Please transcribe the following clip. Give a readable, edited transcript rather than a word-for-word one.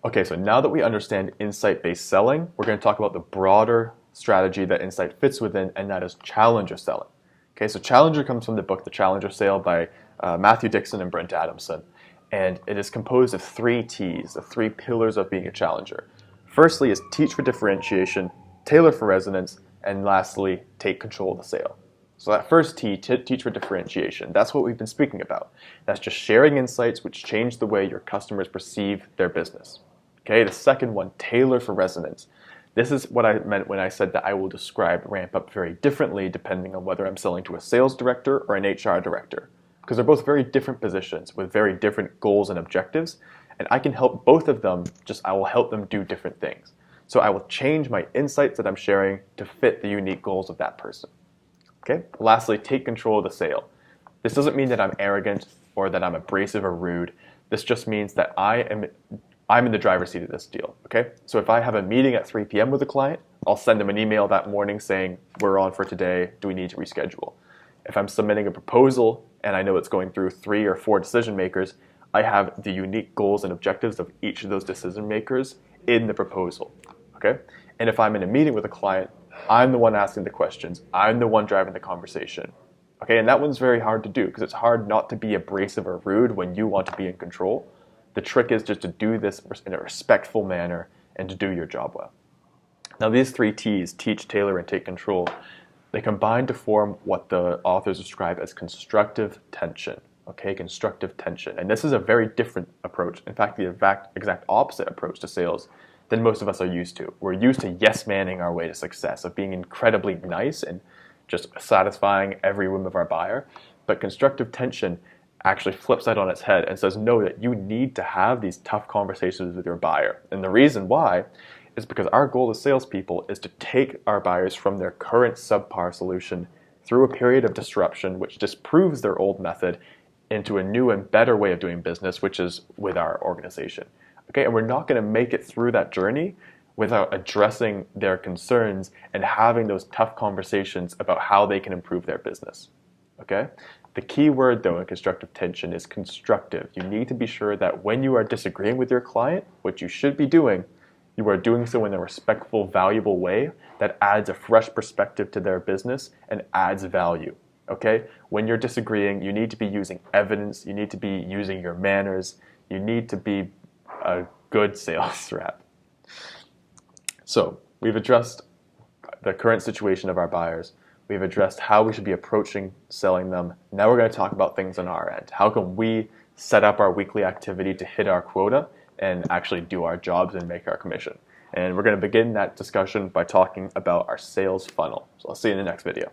Okay, so now that we understand insight-based selling, we're going to talk about the broader strategy that insight fits within, and that is challenger selling. Okay, so challenger comes from the book The Challenger Sale by Matthew Dixon and Brent Adamson, and it is composed of 3 T's, the 3 pillars of being a challenger. Firstly is teach for differentiation, tailor for resonance, and lastly, take control of the sale. So that first T, teach for differentiation, that's what we've been speaking about. That's just sharing insights which change the way your customers perceive their business. Okay, the second one, tailor for resonance. This is what I meant when I said that I will describe ramp up very differently depending on whether I'm selling to a sales director or an HR director, because they're both very different positions with very different goals and objectives, and I can help both of them, I will help them do different things. So I will change my insights that I'm sharing to fit the unique goals of that person. Okay. Lastly, take control of the sale. This doesn't mean that I'm arrogant or that I'm abrasive or rude. This just means that I'm in the driver's seat of this deal. Okay. So if I have a meeting at 3 p.m. with a client, I'll send them an email that morning saying, we're on for today. Do we need to reschedule? If I'm submitting a proposal and I know it's going through 3 or 4 decision makers, I have the unique goals and objectives of each of those decision makers in the proposal. Okay. And if I'm in a meeting with a client, I'm the one asking the questions. I'm the one driving the conversation. Okay, and that one's very hard to do because it's hard not to be abrasive or rude when you want to be in control. The trick is just to do this in a respectful manner and to do your job well. Now these 3 T's, teach, tailor, and take control, they combine to form what the authors describe as constructive tension. Okay, constructive tension. And this is a very different approach. In fact, the exact opposite approach to sales than most of us are used to. We're used to yes-manning our way to success, of being incredibly nice and just satisfying every whim of our buyer. But constructive tension actually flips that on its head and says, no, that you need to have these tough conversations with your buyer. And the reason why is because our goal as salespeople is to take our buyers from their current subpar solution through a period of disruption which disproves their old method into a new and better way of doing business, which is with our organization. Okay, and we're not going to make it through that journey without addressing their concerns and having those tough conversations about how they can improve their business. Okay? The key word, though, in constructive tension is constructive. You need to be sure that when you are disagreeing with your client, what you should be doing, you are doing so in a respectful, valuable way that adds a fresh perspective to their business and adds value. Okay? When you're disagreeing, you need to be using evidence, you need to be using your manners, you need to be a good sales rep. So we've addressed the current situation of our buyers. We've addressed how we should be approaching selling them. Now we're going to talk about things on our end. How can we set up our weekly activity to hit our quota and actually do our jobs and make our commission? And we're going to begin that discussion by talking about our sales funnel. So I'll see you in the next video.